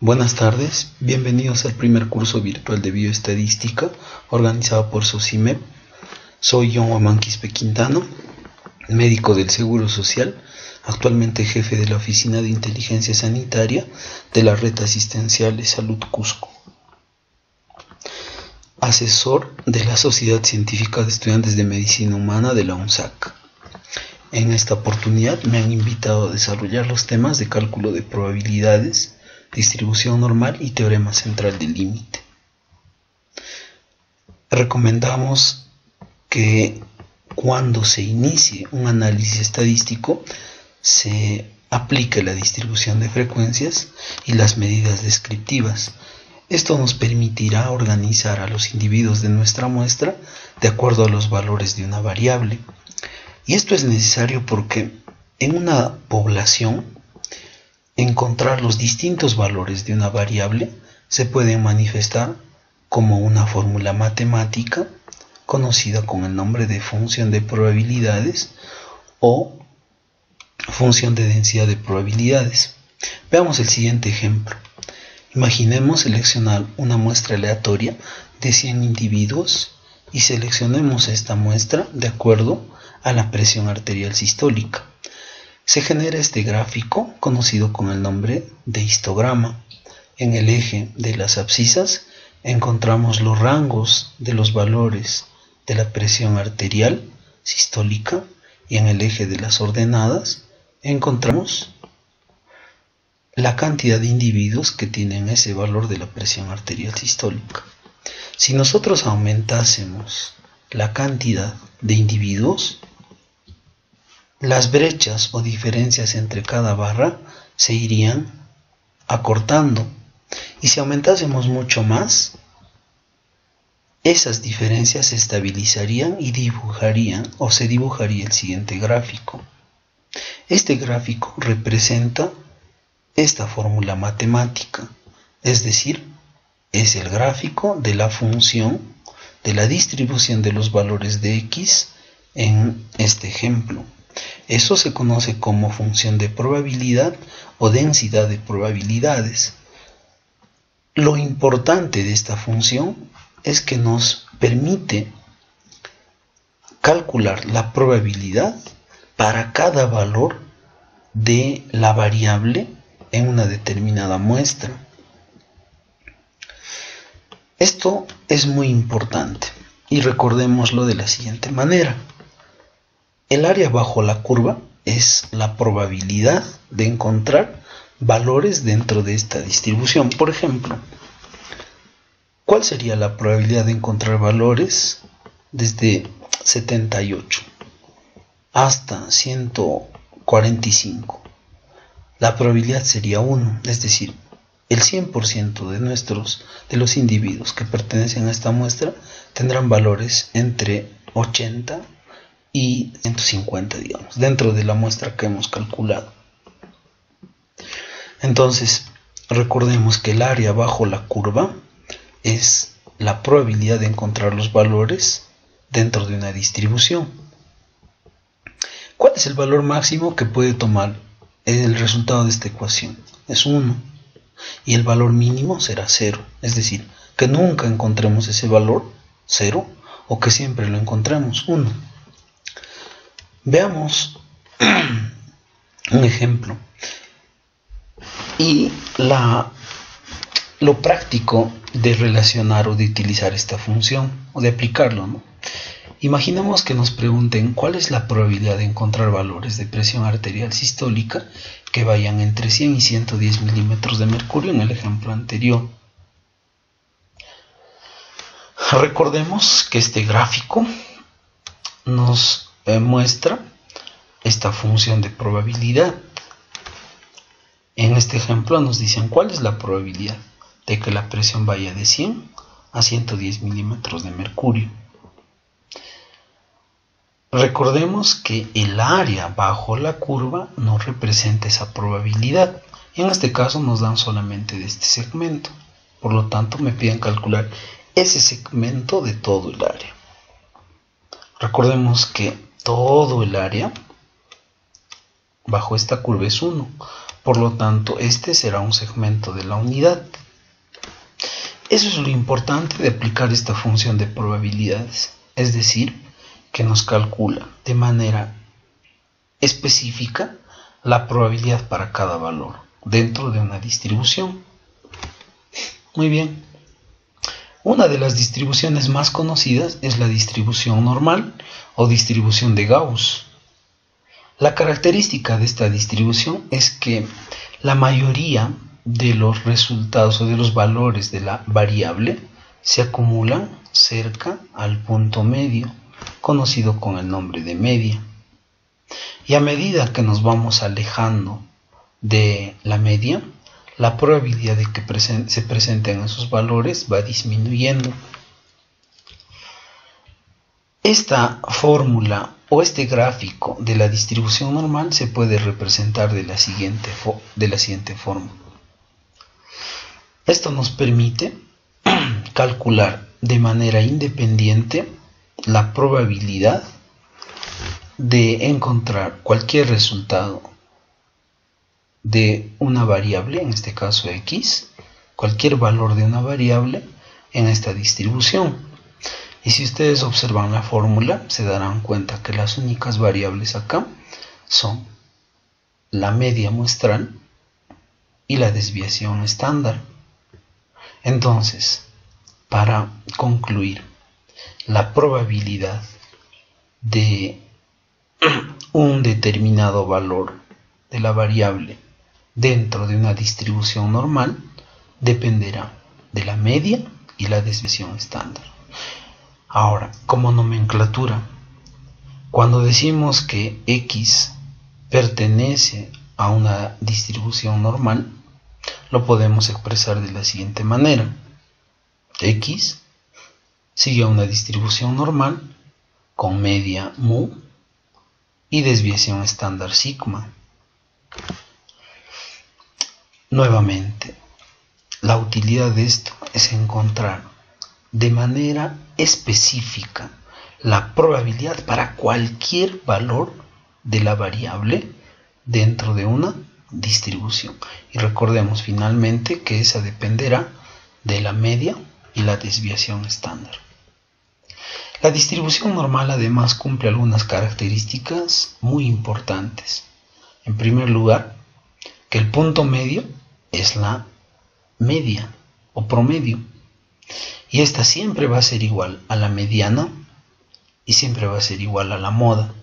Buenas tardes, bienvenidos al primer curso virtual de bioestadística organizado por SOCIMEP. Soy John Huamán Quispe Quintano, médico del Seguro Social, actualmente jefe de la Oficina de Inteligencia Sanitaria de la Red Asistencial de Salud Cusco, asesor de la Sociedad Científica de Estudiantes de Medicina Humana de la UNSAC. En esta oportunidad me han invitado a desarrollar los temas de cálculo de probabilidades, distribución normal y teorema central del límite. Recomendamos que cuando se inicie un análisis estadístico se aplique la distribución de frecuencias y las medidas descriptivas. Esto nos permitirá organizar a los individuos de nuestra muestra de acuerdo a los valores de una variable. Y esto es necesario porque en una población encontrar los distintos valores de una variable se pueden manifestar como una fórmula matemática conocida con el nombre de función de probabilidades o función de densidad de probabilidades. Veamos el siguiente ejemplo. Imaginemos seleccionar una muestra aleatoria de 100 individuos y seleccionemos esta muestra de acuerdo a la presión arterial sistólica. Se genera este gráfico conocido con el nombre de histograma. En el eje de las abscisas encontramos los rangos de los valores de la presión arterial sistólica y en el eje de las ordenadas encontramos la cantidad de individuos que tienen ese valor de la presión arterial sistólica. Si nosotros aumentásemos la cantidad de individuos, las brechas o diferencias entre cada barra se irían acortando, y si aumentásemos mucho más, esas diferencias se estabilizarían y se dibujaría el siguiente gráfico. Este gráfico representa esta fórmula matemática, es decir, es el gráfico de la función de la distribución de los valores de X en este ejemplo. Eso se conoce como función de probabilidad o densidad de probabilidades. Lo importante de esta función es que nos permite calcular la probabilidad para cada valor de la variable en una determinada muestra. Esto es muy importante y recordémoslo de la siguiente manera. El área bajo la curva es la probabilidad de encontrar valores dentro de esta distribución. Por ejemplo, ¿cuál sería la probabilidad de encontrar valores desde 78 hasta 145? La probabilidad sería 1, es decir, el 100% de los individuos que pertenecen a esta muestra tendrán valores entre 80 y 150, digamos, dentro de la muestra que hemos calculado. Entonces, recordemos que el área bajo la curva es la probabilidad de encontrar los valores dentro de una distribución. ¿Cuál es el valor máximo que puede tomar el resultado de esta ecuación? Es 1. Y el valor mínimo será 0. Es decir, que nunca encontremos ese valor 0 o que siempre lo encontremos 1. Veamos un ejemplo y lo práctico de relacionar o de utilizar esta función o de aplicarlo, ¿no? Imaginemos que nos pregunten cuál es la probabilidad de encontrar valores de presión arterial sistólica que vayan entre 100 y 110 milímetros de mercurio en el ejemplo anterior. Recordemos que este gráfico nos muestra esta función de probabilidad. En este ejemplo nos dicen cuál es la probabilidad de que la presión vaya de 100 a 110 milímetros de mercurio. Recordemos que el área bajo la curva no representa esa probabilidad. En este caso nos dan solamente de este segmento. Por lo tanto me piden calcular ese segmento de todo el área. Recordemos que todo el área bajo esta curva es 1. Por lo tanto, este será un segmento de la unidad. Eso es lo importante de aplicar esta función de probabilidades, es decir, que nos calcula de manera específica la probabilidad para cada valor dentro de una distribución. Muy bien. Una de las distribuciones más conocidas es la distribución normal o distribución de Gauss. La característica de esta distribución es que la mayoría de los resultados o de los valores de la variable se acumulan cerca al punto medio, conocido con el nombre de media. Y a medida que nos vamos alejando de la media, la probabilidad de que se presenten esos valores va disminuyendo. Esta fórmula o este gráfico de la distribución normal se puede representar de la siguiente forma. Esto nos permite calcular de manera independiente la probabilidad de encontrar cualquier resultado de una variable, en este caso x, cualquier valor de una variable en esta distribución. Y si ustedes observan la fórmula, se darán cuenta que las únicas variables acá son la media muestral y la desviación estándar. Entonces, para concluir, la probabilidad de un determinado valor de la variable dentro de una distribución normal dependerá de la media y la desviación estándar. Ahora, como nomenclatura, cuando decimos que x pertenece a una distribución normal, lo podemos expresar de la siguiente manera. X sigue a una distribución normal con media mu y desviación estándar sigma. Nuevamente, la utilidad de esto es encontrar de manera específica la probabilidad para cualquier valor de la variable dentro de una distribución. Y recordemos finalmente que esa dependerá de la media y la desviación estándar. La distribución normal además cumple algunas características muy importantes. En primer lugar, que el punto medio es la media o promedio. Y esta siempre va a ser igual a la mediana y siempre va a ser igual a la moda.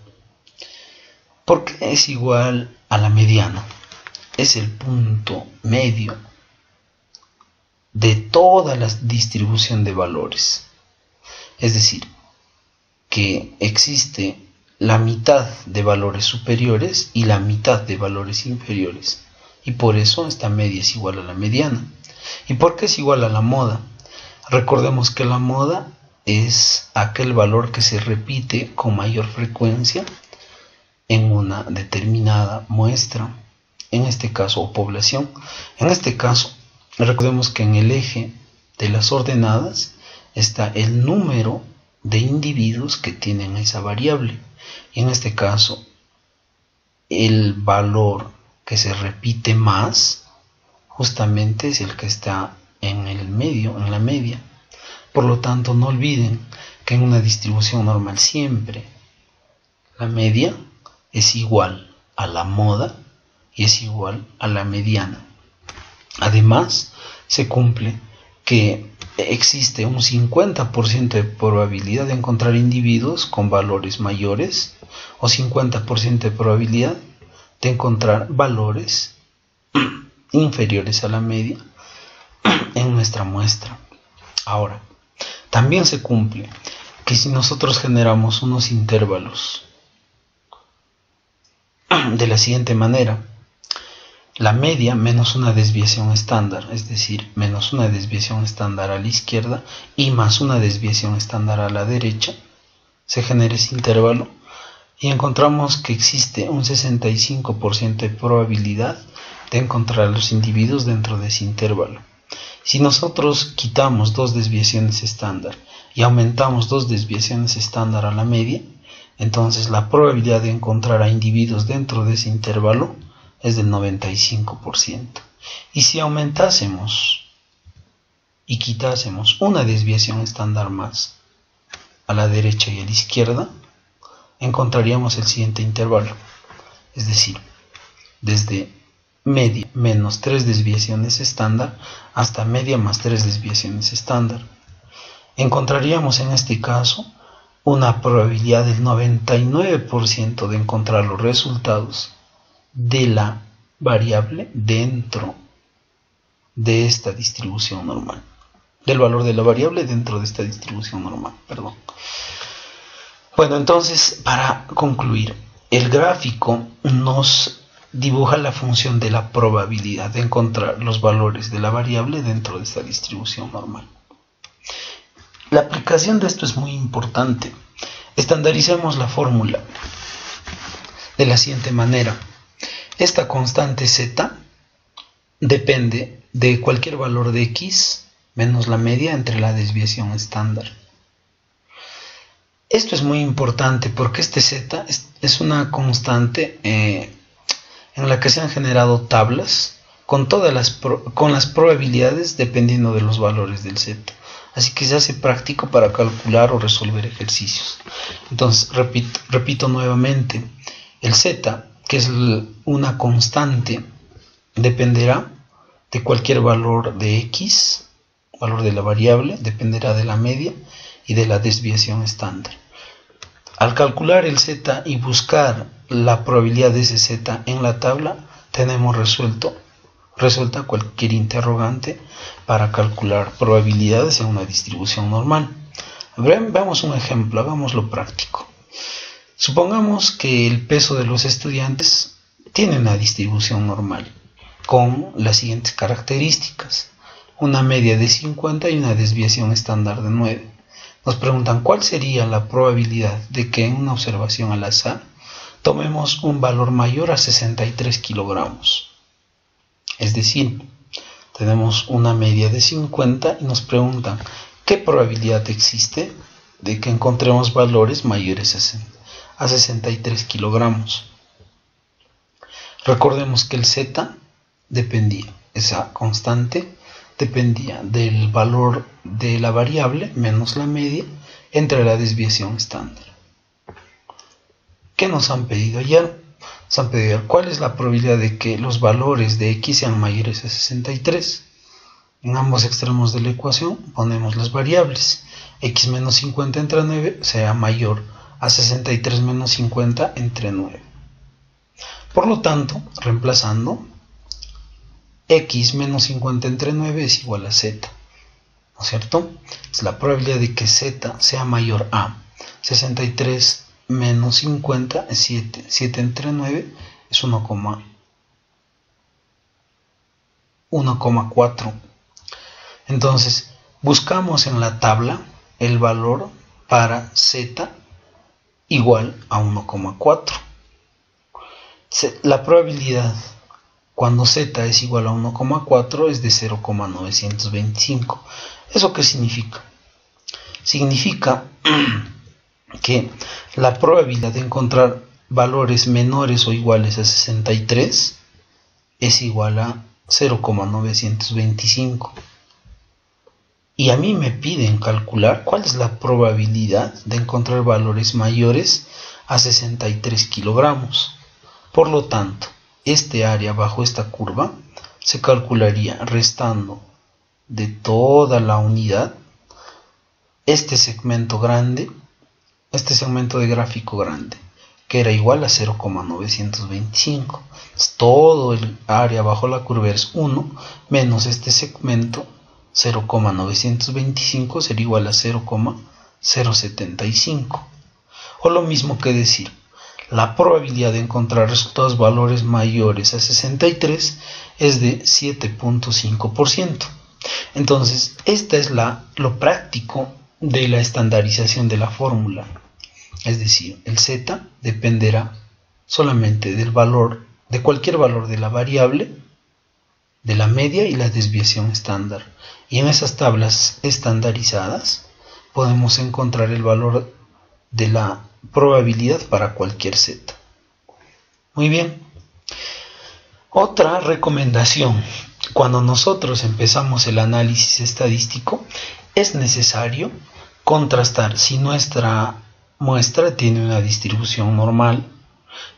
¿Por qué es igual a la mediana? Es el punto medio de toda la distribución de valores. Es decir, que existe la mitad de valores superiores y la mitad de valores inferiores. Y por eso esta media es igual a la mediana. ¿Y por qué es igual a la moda? Recordemos que la moda es aquel valor que se repite con mayor frecuencia en una determinada muestra, en este caso, o población. En este caso, recordemos que en el eje de las ordenadas está el número de individuos que tienen esa variable. Y en este caso, el valor que se repite más, justamente es el que está en el medio, en la media. Por lo tanto, no olviden que en una distribución normal siempre la media es igual a la moda y es igual a la mediana. Además, se cumple que existe un 50% de probabilidad de encontrar individuos con valores mayores o 50% de probabilidad de encontrar valores inferiores a la media en nuestra muestra. Ahora, también se cumple que si nosotros generamos unos intervalos de la siguiente manera: la media menos una desviación estándar, es decir, menos una desviación estándar a la izquierda y más una desviación estándar a la derecha, se genera ese intervalo y encontramos que existe un 65% de probabilidad de encontrar los individuos dentro de ese intervalo. Si nosotros quitamos dos desviaciones estándar y aumentamos dos desviaciones estándar a la media, entonces la probabilidad de encontrar a individuos dentro de ese intervalo es del 95%. Y si aumentásemos y quitásemos una desviación estándar más a la derecha y a la izquierda, encontraríamos el siguiente intervalo, es decir, desde media menos 3 desviaciones estándar hasta media más 3 desviaciones estándar. Encontraríamos en este caso una probabilidad del 99% de encontrar los resultados de la variable dentro de esta distribución normal, del valor de la variable dentro de esta distribución normal, perdón. Bueno, entonces, para concluir, el gráfico nos dibuja la función de la probabilidad de encontrar los valores de la variable dentro de esta distribución normal. La aplicación de esto es muy importante. Estandaricemos la fórmula de la siguiente manera. Esta constante z depende de cualquier valor de x menos la media entre la desviación estándar. Esto es muy importante porque este z es una constante en la que se han generado tablas con las probabilidades dependiendo de los valores del z. Así que se hace práctico para calcular o resolver ejercicios. Entonces, repito nuevamente, el z, que es una constante, dependerá de cualquier valor de x, valor de la variable, dependerá de la media y de la desviación estándar. Al calcular el z y buscar la probabilidad de ese z en la tabla, tenemos resuelta cualquier interrogante para calcular probabilidades en una distribución normal. Veamos un ejemplo, hagámoslo práctico. Supongamos que el peso de los estudiantes tiene una distribución normal con las siguientes características: una media de 50 y una desviación estándar de 9. Nos preguntan cuál sería la probabilidad de que en una observación al azar tomemos un valor mayor a 63 kilogramos. Es decir, tenemos una media de 50 y nos preguntan qué probabilidad existe de que encontremos valores mayores a 63 kilogramos. Recordemos que el z dependía, esa constante dependía del valor de la variable menos la media entre la desviación estándar. ¿Qué nos han pedido ayer? Nos han pedido cuál es la probabilidad de que los valores de x sean mayores a 63. En ambos extremos de la ecuación ponemos las variables. X menos 50 entre 9 sea mayor a 63 menos 50 entre 9. Por lo tanto, reemplazando, x menos 50 entre 9 es igual a z, ¿no es cierto? Es la probabilidad de que z sea mayor a 63 menos 50 es 7. 7 entre 9 es 1,4. Entonces, buscamos en la tabla el valor para z igual a 1,4. La probabilidad cuando z es igual a 1,4 es de 0,925. ¿Eso qué significa? Significa que la probabilidad de encontrar valores menores o iguales a 63 es igual a 0,925. Y a mí me piden calcular cuál es la probabilidad de encontrar valores mayores a 63 kilogramos. Por lo tanto, este área bajo esta curva se calcularía restando de toda la unidad este segmento grande, este segmento de gráfico grande, que era igual a 0,925. Todo el área bajo la curva es 1 menos este segmento 0,925 sería igual a 0,075. O lo mismo que decir, la probabilidad de encontrar resultados valores mayores a 63 es de 7.5%. Entonces, esta es lo práctico de la estandarización de la fórmula. Es decir, el z dependerá solamente del valor, de cualquier valor de la variable, de la media y la desviación estándar. Y en esas tablas estandarizadas podemos encontrar el valor de la probabilidad para cualquier z. Muy bien. Otra recomendación: cuando nosotros empezamos el análisis estadístico, es necesario contrastar si nuestra muestra tiene una distribución normal,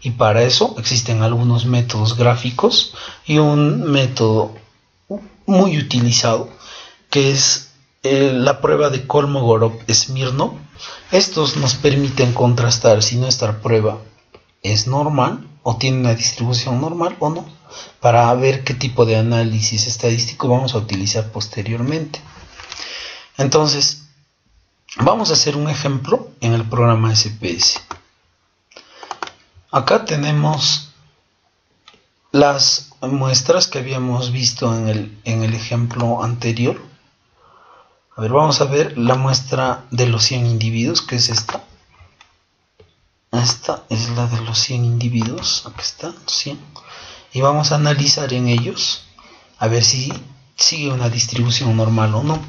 y para eso existen algunos métodos gráficos y un método muy utilizado que es la prueba de Kolmogorov-Smirnov. Estos nos permiten contrastar si nuestra prueba es normal o tiene una distribución normal o no, para ver qué tipo de análisis estadístico vamos a utilizar posteriormente. Entonces, vamos a hacer un ejemplo en el programa SPS. Acá tenemos las muestras que habíamos visto en el ejemplo anterior. A ver, vamos a ver la muestra de los 100 individuos, que es esta. Esta es la de los 100 individuos, aquí está, 100. Y vamos a analizar en ellos, a ver si sigue una distribución normal o no.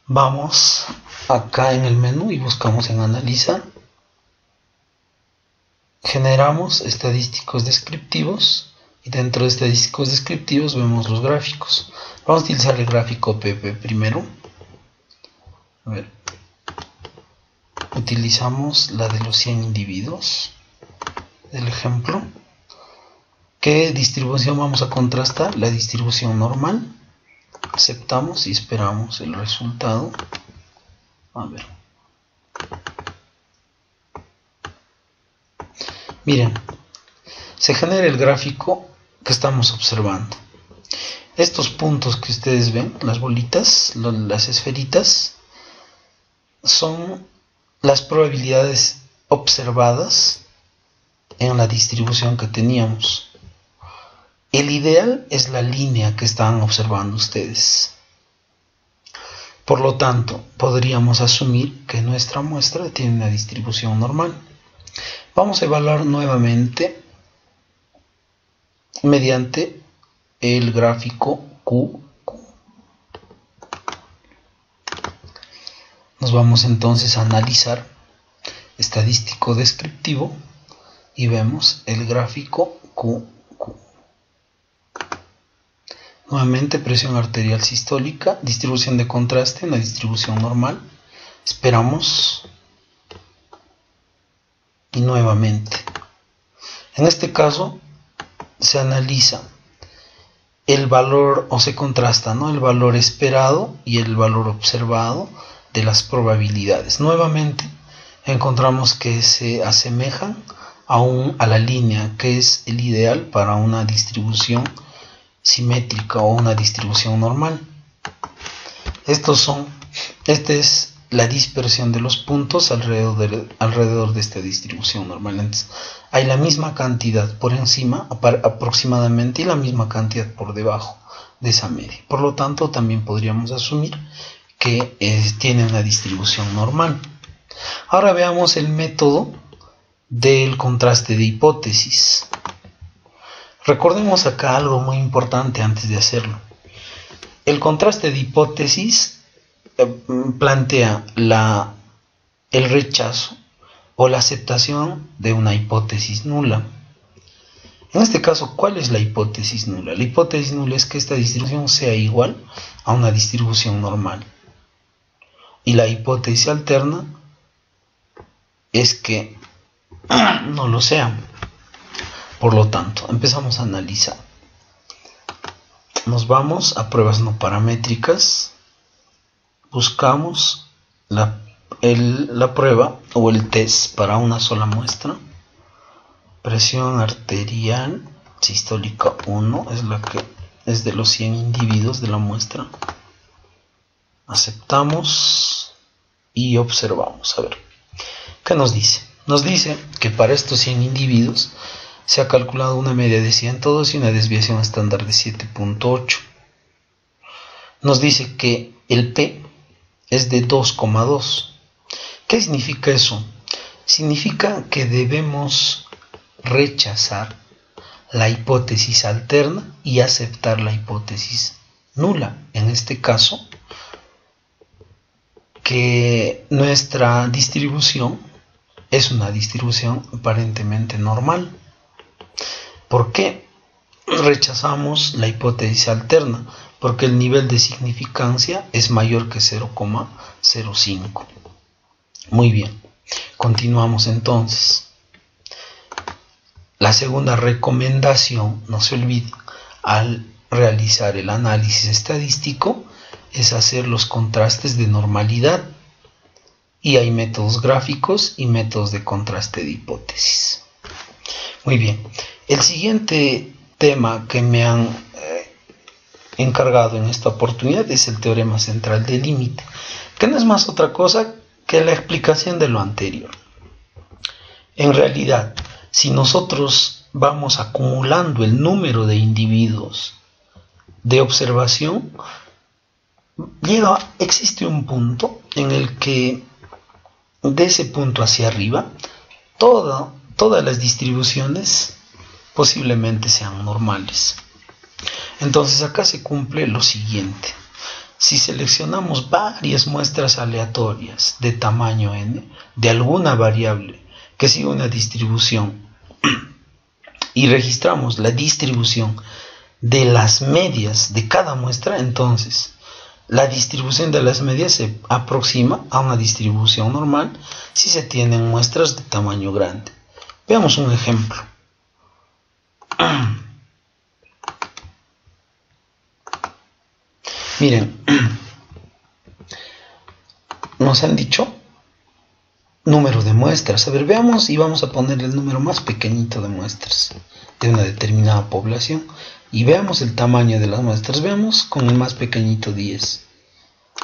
Vamos acá en el menú y buscamos en analizar. Generamos estadísticos descriptivos y dentro de estadísticos descriptivos vemos los gráficos. Vamos a utilizar el gráfico PP primero. A ver. Utilizamos la de los 100 individuos del ejemplo. ¿Qué distribución vamos a contrastar? La distribución normal. Aceptamos y esperamos el resultado. A ver. Miren, se genera el gráfico que estamos observando. Estos puntos que ustedes ven, las bolitas, las esferitas, son las probabilidades observadas en la distribución que teníamos. El ideal es la línea que están observando ustedes. Por lo tanto, podríamos asumir que nuestra muestra tiene una distribución normal. Vamos a evaluar nuevamente mediante el gráfico Q. Nos vamos entonces a analizar estadístico descriptivo y vemos el gráfico Q. Nuevamente presión arterial sistólica, distribución de contraste, una distribución normal. Esperamos. Y nuevamente. En este caso se analiza el valor, o se contrasta, ¿no?, el valor esperado y el valor observado de las probabilidades. Nuevamente encontramos que se asemejan a la línea que es el ideal para una distribución simétrica o una distribución normal. Esta es la dispersión de los puntos alrededor de esta distribución normal. Entonces, hay la misma cantidad por encima aproximadamente y la misma cantidad por debajo de esa media. Por lo tanto, también podríamos asumir que tiene una distribución normal. Ahora veamos el método del contraste de hipótesis. Recordemos acá algo muy importante antes de hacerlo. El contraste de hipótesis plantea el rechazo o la aceptación de una hipótesis nula. En este caso, ¿cuál es la hipótesis nula? La hipótesis nula es que esta distribución sea igual a una distribución normal. Y la hipótesis alterna es que no lo sea. Por lo tanto, empezamos a analizar. Nos vamos a pruebas no paramétricas. Buscamos la prueba o el test para una sola muestra. Presión arterial sistólica 1 es la que es de los 100 individuos de la muestra. Aceptamos y observamos. A ver, ¿qué nos dice? Nos dice que para estos 100 individuos se ha calculado una media de 102 y una desviación estándar de 7.8. Nos dice que el P es de 2,2. ¿Qué significa eso? Significa que debemos rechazar la hipótesis alterna y aceptar la hipótesis nula. En este caso, que nuestra distribución es una distribución aparentemente normal. ¿Por qué? rechazamos la hipótesis alterna porque el nivel de significancia es mayor que 0,05. Muy bien, continuamos entonces. La segunda recomendación, no se olvide, al realizar el análisis estadístico es hacer los contrastes de normalidad. Y hay métodos gráficos y métodos de contraste de hipótesis. Muy bien, el siguiente tema que me han encargado en esta oportunidad es el teorema central del límite, que no es más otra cosa que la explicación de lo anterior. En realidad, si nosotros vamos acumulando el número de individuos de observación, existe un punto en el que de ese punto hacia arriba todas las distribuciones posiblemente sean normales. Entonces acá se cumple lo siguiente: si seleccionamos varias muestras aleatorias de tamaño n de alguna variable que sigue una distribución y registramos la distribución de las medias de cada muestra, entonces la distribución de las medias se aproxima a una distribución normal si se tienen muestras de tamaño grande. Veamos un ejemplo. Miren, nos han dicho número de muestras. A ver, veamos y vamos a poner el número más pequeñito de muestras de una determinada población. Y veamos el tamaño de las muestras. Veamos con el más pequeñito 10.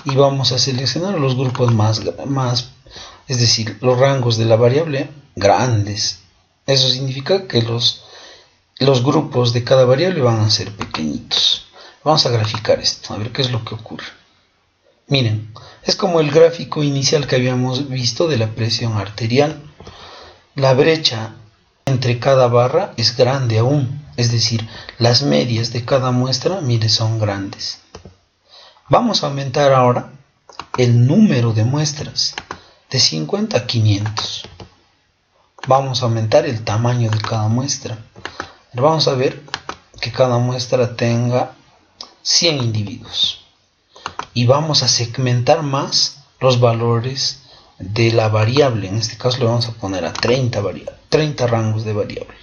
Y vamos a seleccionar los grupos más, es decir, los rangos de la variable grandes. Eso significa que los grupos de cada variable van a ser pequeñitos. Vamos a graficar esto, a ver qué es lo que ocurre. Miren, es como el gráfico inicial que habíamos visto de la presión arterial. La brecha entre cada barra es grande aún. Es decir, las medias de cada muestra, mire, son grandes. Vamos a aumentar ahora el número de muestras de 50 a 500. Vamos a aumentar el tamaño de cada muestra. Vamos a ver que cada muestra tenga 100 individuos. Y vamos a segmentar más los valores de la variable. En este caso le vamos a poner a 30 rangos de variable.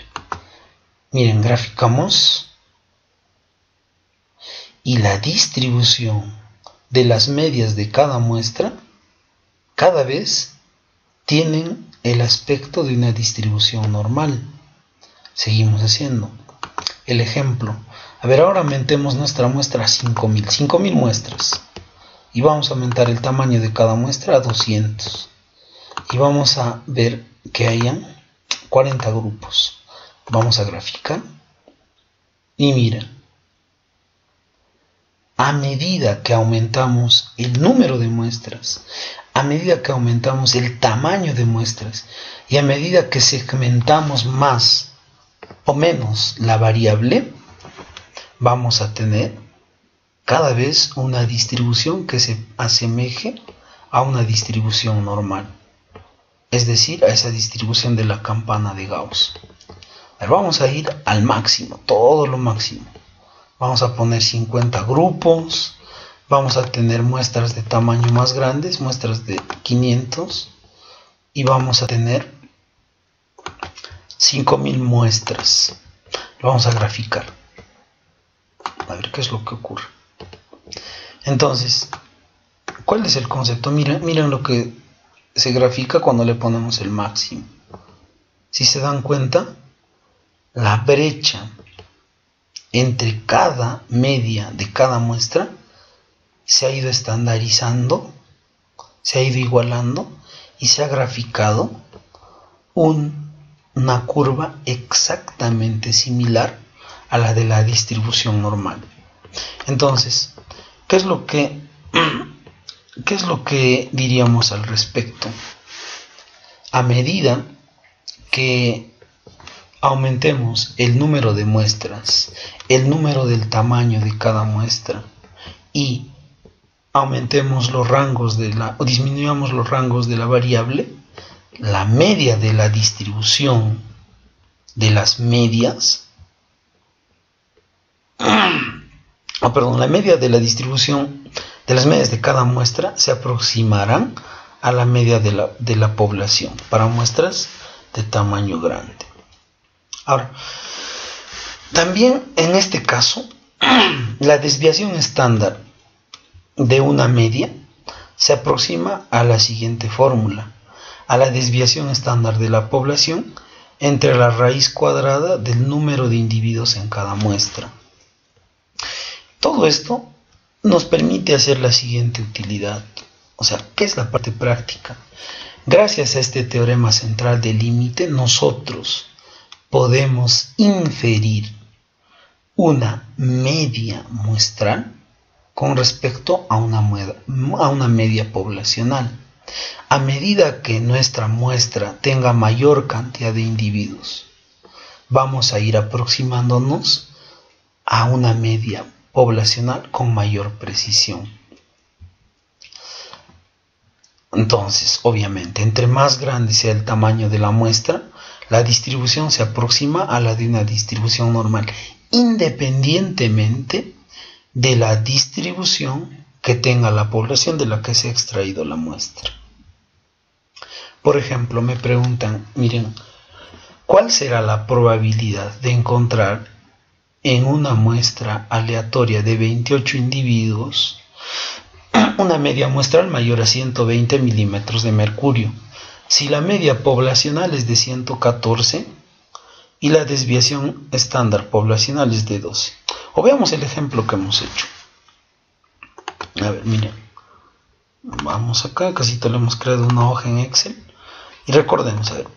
Miren, graficamos y la distribución de las medias de cada muestra cada vez tienen el aspecto de una distribución normal. Seguimos haciendo el ejemplo. A ver, ahora aumentemos nuestra muestra a 5000 muestras y vamos a aumentar el tamaño de cada muestra a 200 y vamos a ver que hayan 40 grupos. Vamos a graficar y mira, a medida que aumentamos el número de muestras, a medida que aumentamos el tamaño de muestras y a medida que segmentamos más o menos la variable, vamos a tener cada vez una distribución que se asemeje a una distribución normal, es decir, a esa distribución de la campana de Gauss. Vamos a ir al máximo, todo lo máximo. Vamos a poner 50 grupos. Vamos a tener muestras de tamaño más grandes, muestras de 500. Y vamos a tener 5000 muestras. Lo vamos a graficar. A ver qué es lo que ocurre. Entonces, ¿cuál es el concepto? Miren lo que se grafica cuando le ponemos el máximo. Si se dan cuenta, la brecha entre cada media de cada muestra se ha ido estandarizando, se ha ido igualando y se ha graficado una curva exactamente similar a la de la distribución normal. Entonces, ¿qué es lo que diríamos al respecto? A medida que aumentemos el número de muestras, el número del tamaño de cada muestra y aumentemos los rangos o disminuyamos los rangos de la variable, la media de la distribución de las medias la media de la distribución de las medias de cada muestra se aproximarán a la media de la población para muestras de tamaño grande. Ahora, también en este caso, la desviación estándar de una media se aproxima a la siguiente fórmula: a la desviación estándar de la población entre la raíz cuadrada del número de individuos en cada muestra. Todo esto nos permite hacer la siguiente utilidad. O sea, ¿qué es la parte práctica? Gracias a este teorema central del límite, nosotros podemos inferir una media muestral con respecto a una media poblacional. A medida que nuestra muestra tenga mayor cantidad de individuos, vamos a ir aproximándonos a una media poblacional con mayor precisión. Entonces, obviamente, entre más grande sea el tamaño de la muestra, la distribución se aproxima a la de una distribución normal, independientemente de la distribución que tenga la población de la que se ha extraído la muestra. Por ejemplo, me preguntan, miren, ¿cuál será la probabilidad de encontrar en una muestra aleatoria de 28 individuos una media muestral mayor a 120 milímetros de mercurio, si la media poblacional es de 114 y la desviación estándar poblacional es de 12? O veamos el ejemplo que hemos hecho. A ver, miren, vamos acá, casi le hemos creado una hoja en Excel y recordemos, a ver,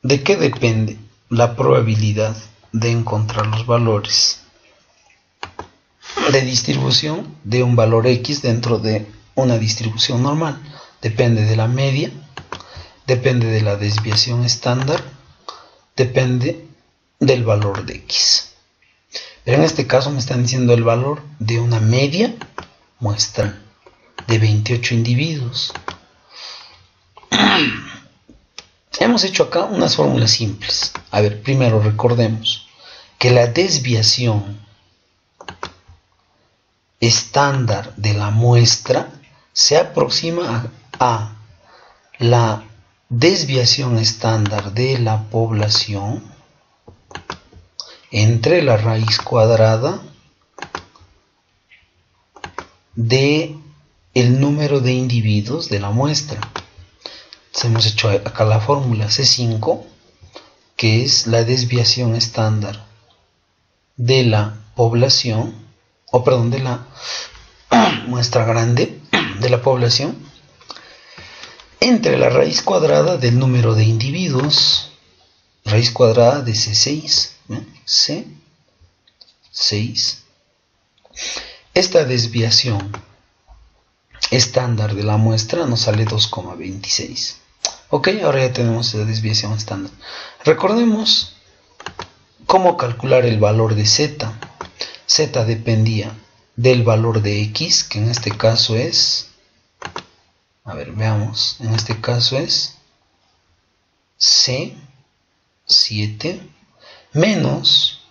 ¿de qué depende la probabilidad de encontrar los valores de distribución de un valor X dentro de una distribución normal? Depende de la media, depende de la desviación estándar, depende del valor de X. Pero en este caso me están diciendo el valor de una media muestral de 28 individuos. Hemos hecho acá unas fórmulas simples. A ver, primero recordemos que la desviación estándar de la muestra se aproxima a la desviación estándar de la población entre la raíz cuadrada de el número de individuos de la muestra. Entonces hemos hecho acá la fórmula C5, que es la desviación estándar de la población, de la muestra grande de la población, entre la raíz cuadrada del número de individuos, raíz cuadrada de C6, C6. Esta desviación estándar de la muestra nos sale 2,26. Ok, ahora ya tenemos la desviación estándar. Recordemos cómo calcular el valor de Z. Z dependía del valor de X, que en este caso es, a ver, veamos, en este caso es C7 menos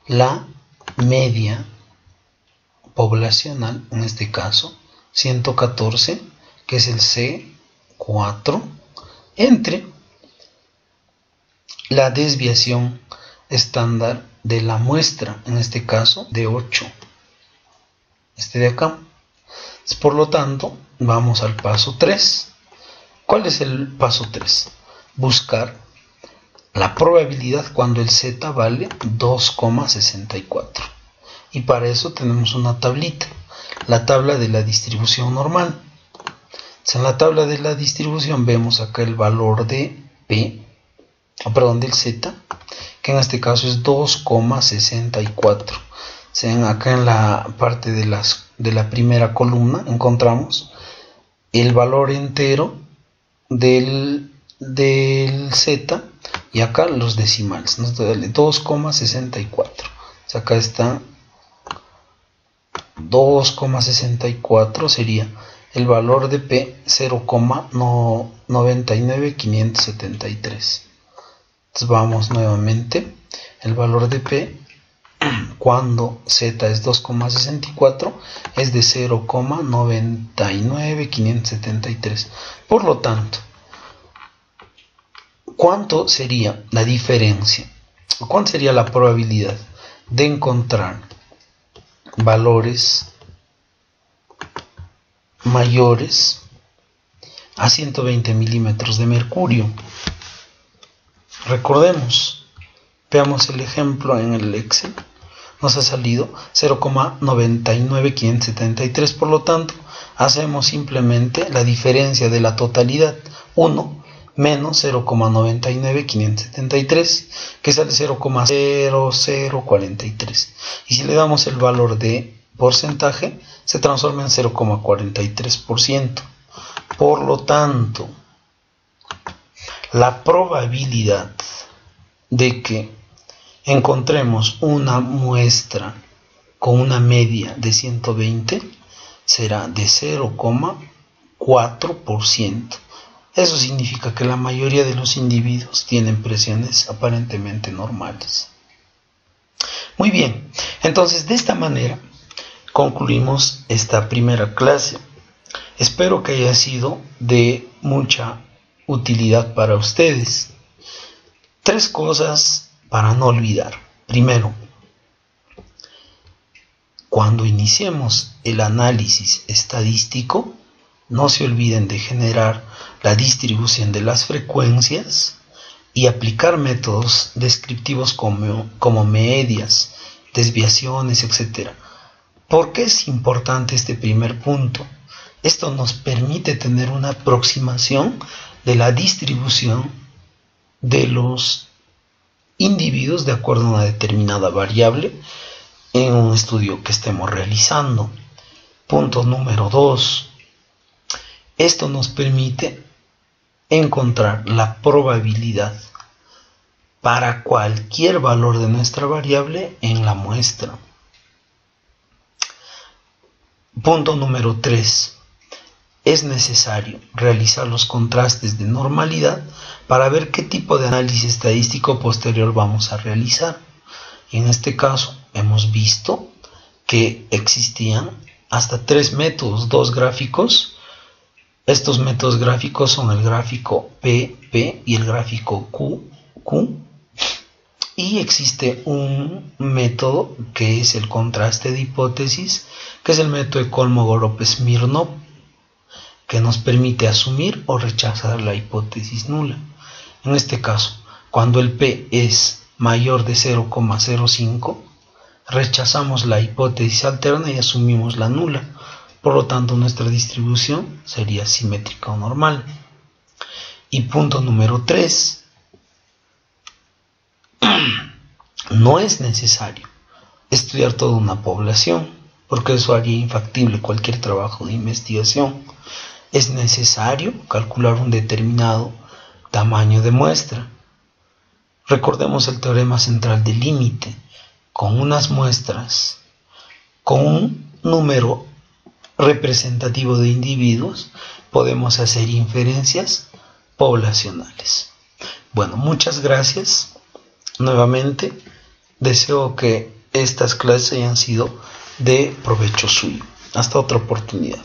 la media poblacional, en este caso 114, que es el C4, entre la desviación estándar de la muestra, en este caso de 8, este de acá. Por lo tanto, vamos al paso 3. ¿Cuál es el paso 3? Buscar la probabilidad cuando el Z vale 2,64. Y para eso tenemos una tablita, la tabla de la distribución normal. Entonces, en la tabla de la distribución vemos acá el valor de P, del Z, que en este caso es 2,64. Acá en la parte de la primera columna encontramos el valor entero del Z y acá los decimales, nos da 2,64. Acá está 2,64, sería el valor de P 0,99573. Entonces vamos nuevamente, el valor de P cuando z es 2,64 es de 0,99573. Por lo tanto, ¿cuánto sería la diferencia? ¿Cuánto sería la probabilidad de encontrar valores mayores a 120 milímetros de mercurio? Recordemos, veamos el ejemplo en el Excel. Nos ha salido 0,99573, por lo tanto, hacemos simplemente la diferencia de la totalidad, 1 menos 0,99573, que sale 0,0043. Y si le damos el valor de porcentaje, se transforma en 0,43%. Por lo tanto, la probabilidad de que encontremos una muestra con una media de 120 será de 0,4%. Eso significa que la mayoría de los individuos tienen presiones aparentemente normales. Muy bien, entonces de esta manera concluimos esta primera clase. Espero que haya sido de mucha utilidad para ustedes. 3 cosas para no olvidar. Primero, cuando iniciemos el análisis estadístico, no se olviden de generar la distribución de las frecuencias y aplicar métodos descriptivos como medias, desviaciones, etc. ¿Por qué es importante este primer punto? Esto nos permite tener una aproximación de la distribución de los individuos de acuerdo a una determinada variable en un estudio que estemos realizando. Punto número 2. Esto nos permite encontrar la probabilidad para cualquier valor de nuestra variable en la muestra. Punto número 3. Es necesario realizar los contrastes de normalidad para ver qué tipo de análisis estadístico posterior vamos a realizar. En este caso hemos visto que existían hasta 3 métodos, 2 gráficos. Estos métodos gráficos son el gráfico P y el gráfico Q. Y existe un método que es el contraste de hipótesis, que es el método de Kolmogorov-Smirnov, que nos permite asumir o rechazar la hipótesis nula. En este caso, cuando el P es mayor de 0,05, rechazamos la hipótesis alterna y asumimos la nula. Por lo tanto, nuestra distribución sería simétrica o normal. Y punto número 3. No es necesario estudiar toda una población, porque eso haría infactible cualquier trabajo de investigación. Es necesario calcular un determinado tamaño de muestra. Recordemos el teorema central del límite. Con unas muestras, con un número representativo de individuos, podemos hacer inferencias poblacionales. Bueno, muchas gracias. Nuevamente, deseo que estas clases hayan sido de provecho suyo. Hasta otra oportunidad.